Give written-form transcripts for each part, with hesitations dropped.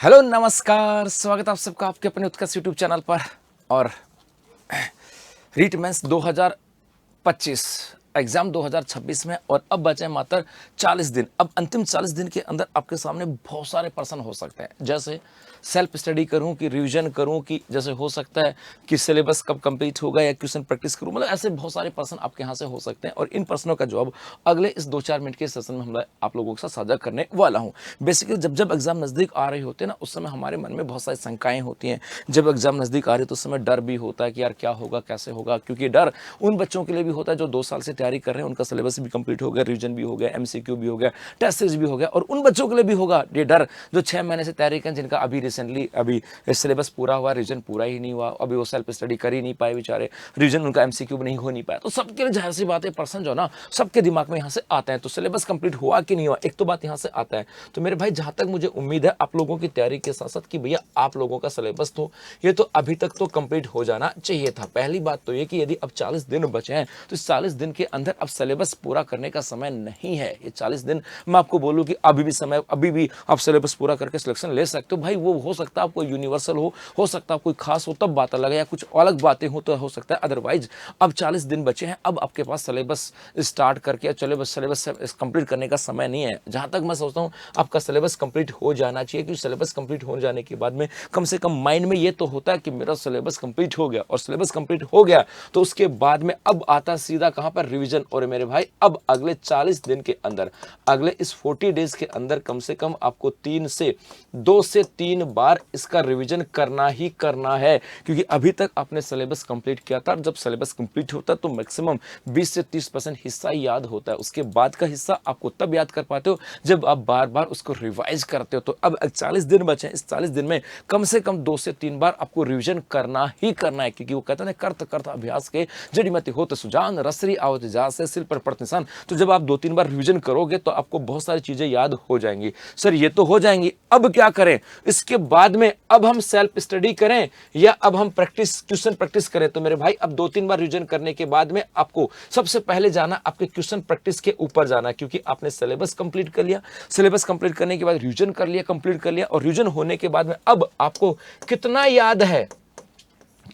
Hello नमस्कार, स्वागत आप सबका आपके अपने उत्कर्ष यूट्यूब चैनल पर। और रीट मेंस 2025 एग्जाम 2026 में और अब बचे मात्र 40 दिन। अब अंतिम 40 दिन के अंदर आपके सामने बहुत सारे प्रश्न हो सकते हैं, जैसे सेल्फ स्टडी करूं कि रिवीजन करूं, कि जैसे हो सकता है कि सिलेबस कब कंप्लीट होगा या क्वेश्चन प्रैक्टिस करूं। मतलब ऐसे बहुत सारे प्रश्न आपके यहाँ से हो सकते हैं और इन प्रश्नों का जवाब अगले इस 2-4 मिनट के सेशन में हम आप लोगों के साथ साझा करने वाला हूं। बेसिकली जब जब एग्जाम नज़दीक आ रहे होते हैं ना, उस समय हमारे मन में बहुत सारी शंकाएं होती हैं। जब एग्जाम नज़दीक आ रही है तो उस समय डर भी होता है कि यार क्या होगा, कैसे होगा, क्योंकि डर उन बच्चों के लिए भी होता है जो 2 साल से तैयारी कर रहे हैं, उनका सिलेबस भी कंप्लीट हो गया, रिवीजन भी हो गया, एमसीक्यू भी हो गया, टेस्ट सीरीज भी हो गया। और उन बच्चों के लिए भी होगा ये डर जो 6 महीने से तैयारी करें, जिनका अभी रिसेंटली अभी सिलेबस पूरा हुआ, रिवीजन पूरा ही नहीं हुआ, अभी वो सेल्फ स्टडी कर ही नहीं पाए बेचारे, रिवीजन उनका एमसीक्यू नहीं हो नहीं पाया। तो सबके लिए जाहिर सी बात है पर्सन जो ना सबके दिमाग में यहाँ से आता है, तो सिलेबस कंप्लीट हुआ कि नहीं हुआ, एक तो बात यहाँ से आता है। तो मेरे भाई जहाँ तक मुझे उम्मीद है आप लोगों की तैयारी के साथ साथ कि भैया आप लोगों का सिलेबस तो ये तो अभी तक तो कंप्लीट हो जाना चाहिए था। पहली बात तो ये कि यदि अब 40 दिन बचे हैं तो 40 दिन के अंदर अब सिलेबस पूरा करने का समय नहीं है। ये 40 दिन मैं आपको बोलूं कि अभी भी समय, अभी भी आप सिलेबस पूरा करके सिलेक्शन ले सकते हो भाई। वो हो सकता है आपको यूनिवर्सल हो सकता है कोई खास हो तब बात अलग है, या कुछ अलग बातें हो तो हो सकता है। अदरवाइज अब 40 दिन बचे हैं, अब आपके पास सिलेबस स्टार्ट करके सिलेबस कंप्लीट करने का समय नहीं है। जहां तक मैं सोचता हूं आपका सिलेबस कंप्लीट हो जाना चाहिए, क्योंकि सिलेबस कंप्लीट हो जाने के बाद में कम से कम माइंड में ये तो होता है कि मेरा सिलेबस कंप्लीट हो गया। और सिलेबस कंप्लीट हो गया तो उसके बाद में अब आता सीधा कहां पर, रिवीजन। और मेरे भाई अब अगले 40 दिन के अंदर, अगले इस 40 डेज के अंदर कम से कम आपको 2 से 3 बार इसका रिवीजन करना ही करना है, क्योंकि अभी तक आपने सिलेबस कंप्लीट किया था। जब सिलेबस कंप्लीट होता है तो मैक्सिमम 20 से 30% हिस्सा याद होता है, उसके बाद का हिस्सा आपको तब याद कर पाते हो जब आप बार बार उसको रिवाइज करते हो। तो अब 40 दिन बचे हैं, इस 40 दिन में कम से कम 2 से 3 बार आपको रिवीजन करना ही करना है, क्योंकि वो कहते हैं करत करत अभ्यास के जड़ीमती होते सुजान, रसरी आवत जा से सिर पर पड़त निशान। तो जब आप 2-3 बार रिवीजन करोगे तो आपको बहुत सारी चीजें याद हो जाएंगी। सर ये तो हो जाएंगी, अब क्या करें इसके बाद में? अब हम सेल्फ स्टडी करें या अब हम क्वेश्चन प्रैक्टिस करें? तो मेरे भाई अब 2-3 बार रिवीजन करने के बाद में आपको सबसे पहले जाना आपके क्वेश्चन प्रैक्टिस के ऊपर जाना, क्योंकि आपने सिलेबस कंप्लीट कर लिया, सिलेबस कंप्लीट करने के बाद रिवीजन कर लिया, कंप्लीट कर लिया। और रिवीजन होने के बाद में अब आपको कितना याद है,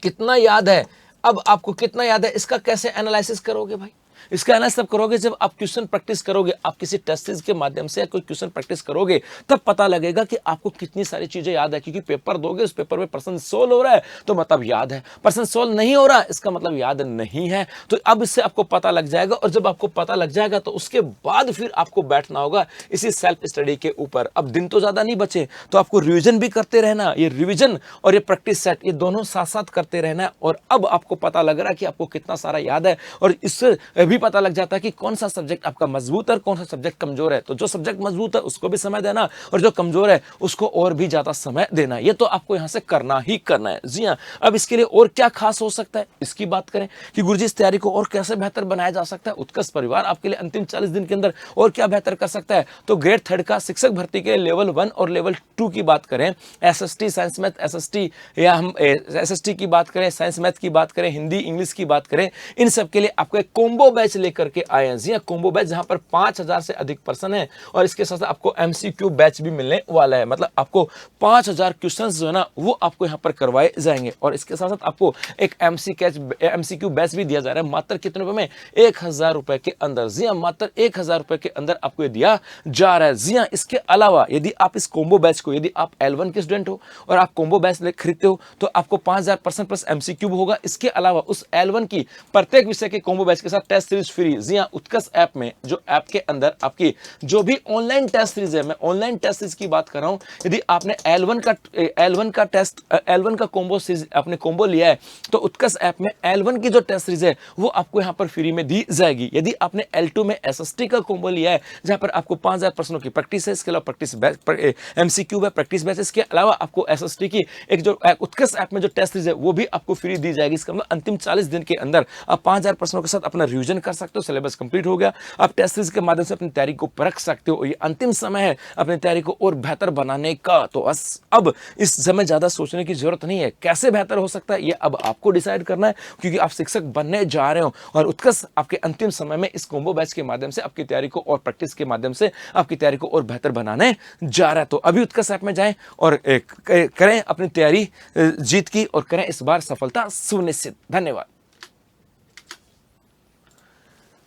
कितना याद है, अब आपको कितना याद है, इसका कैसे एनालिसिस करोगे भाई? इसका एनालिसिस तब करोगे जब आप क्वेश्चन प्रैक्टिस करोगे। आप किसी टेस्ट सीरीज के माध्यम से कोई क्वेश्चन प्रैक्टिस करोगे तब पता लगेगा कि आपको कितनी सारी चीजें याद है, क्योंकि पेपर दोगे, उस पेपर में प्रश्न सोल्व हो रहा है तो मतलब याद है, प्रश्न सोल्व नहीं हो रहा इसका मतलब याद नहीं है। तो अब इससे आपको पता लग जाएगा, और जब आपको पता लग जाएगा तो उसके बाद फिर आपको बैठना होगा इसी सेल्फ स्टडी के ऊपर। अब दिन तो ज्यादा नहीं बचे, तो आपको रिवीजन भी करते रहना, ये रिवीजन और ये प्रैक्टिस सेट ये दोनों साथ साथ करते रहना। और अब आपको पता लग रहा है कि आपको कितना सारा याद है, और इससे भी पता लग जाता है कि कौन सा सब्जेक्ट आपका मजबूत है और कौन सा सब्जेक्ट कमजोर है। तो जो सब्जेक्ट मजबूत है उसको भी समय देना, और जो कमजोर है उसको और भी ज्यादा समय देना। ये तो आपको यहां से करना ही करना है। जी हां, अब इसके लिए और क्या खास हो सकता है इसकी बात करें कि गुरुजी इस तैयारी को और कैसे बेहतर बनाया जा सकता है। उत्कर्ष परिवार आपके लिए अंतिम 40 दिन के अंदर और क्या बेहतर कर सकता है। तो ग्रेड 3 का शिक्षक भर्ती के लिए लेवल 1 और लेवल 2 की बात करें, एसएसटी साइंस मैथ एसएसटी, या हम एसएसटी की बात करें, साइंस मैथ की बात करें, हिंदी इंग्लिश की बात करें, इन सब के लिए आपको एक कॉम्बो बैच लेकर के आए हैं। जी हां, कॉम्बो बैच जहां पर 5000 से अधिक पर्सन है, और इसके साथ आपको एमसीक्यू बैच भी मिलने वाला है। मतलब आपको 5000 क्वेश्चंस जो है ना वो आपको यहां पर करवाए जाएंगे, और इसके साथ साथ आपको एक एमसीक्यू बैच भी दिया जा रहा है मात्र कितने रुपए में, 1000 रुपए के अंदर। जी हां, मात्र 1000 रुपए के अंदर आपको दिया जा रहा है। जी हां, इसके अलावा यदि आप इस कॉम्बो बैच को, यदि आप L1 के स्टूडेंट हो और आप कॉम्बो बैच खरीदते हो तो आपको 5000% प्लस एमसीक्यू होगा। इसके अलावा उस L1 की प्रत्येक विषय के कॉम्बो बैच के साथ टेस्ट सीरीज फ्री। जी हां, उत्कर्ष ऐप में, जो ऐप के अंदर आपकी जो भी ऑनलाइन टेस्ट सीरीज है, मैं ऑनलाइन टेस्ट सीरीज की बात कर रहा हूं, यदि आपने L1 का कॉम्बो सीरीज आपने कॉम्बो लिया है तो उत्कर्ष ऐप में L1 की जो टेस्ट सीरीज है वो आपको यहां पर फ्री में दी जाएगी। यदि आपने L2 में एसएसटी का कॉम्बो लिया है जहां पर आपको 5000 प्रश्नों की प्रैक्टिस है, इसके अलावा प्रैक्टिस बैच एमसीक्यू है, प्रैक्टिस बैच, इसके अलावा आपको एसएसटी की एक जो उत्कर्ष ऐप में जो टेस्ट सीरीज है वो भी आपको फ्री दी जाएगी। इसका मतलब अंतिम 40 दिन के अंदर आप 5000 प्रश्नों के साथ अपना रिवीजन कर सकते हो, सिलेबस कंप्लीट हो गया। आप टेस्ट सीरीज के माध्यम से अपनी तैयारी को परख सकते हो। ये अंतिम समय है अपनी तैयारी को और बेहतर बनाने का। तो अब इस समय ज़्यादा सोचने की जरूरत नहीं है। कैसे बेहतर हो सकता है ये अब आपको डिसाइड करना है, क्योंकि आप शिक्षक बनने जा रहे हो और उत्कर्ष आपके अंतिम समय में इस कॉम्बो बैच के माध्यम से आपकी तैयारी को और प्रैक्टिस के माध्यम से आपकी तैयारी को और बेहतर बनाने जा रहा है। तो अभी उत्कर्ष ऐप में जाएं और करें अपनी तैयारी जीत की और करें इस बार सफलता सुनिश्चित। धन्यवाद।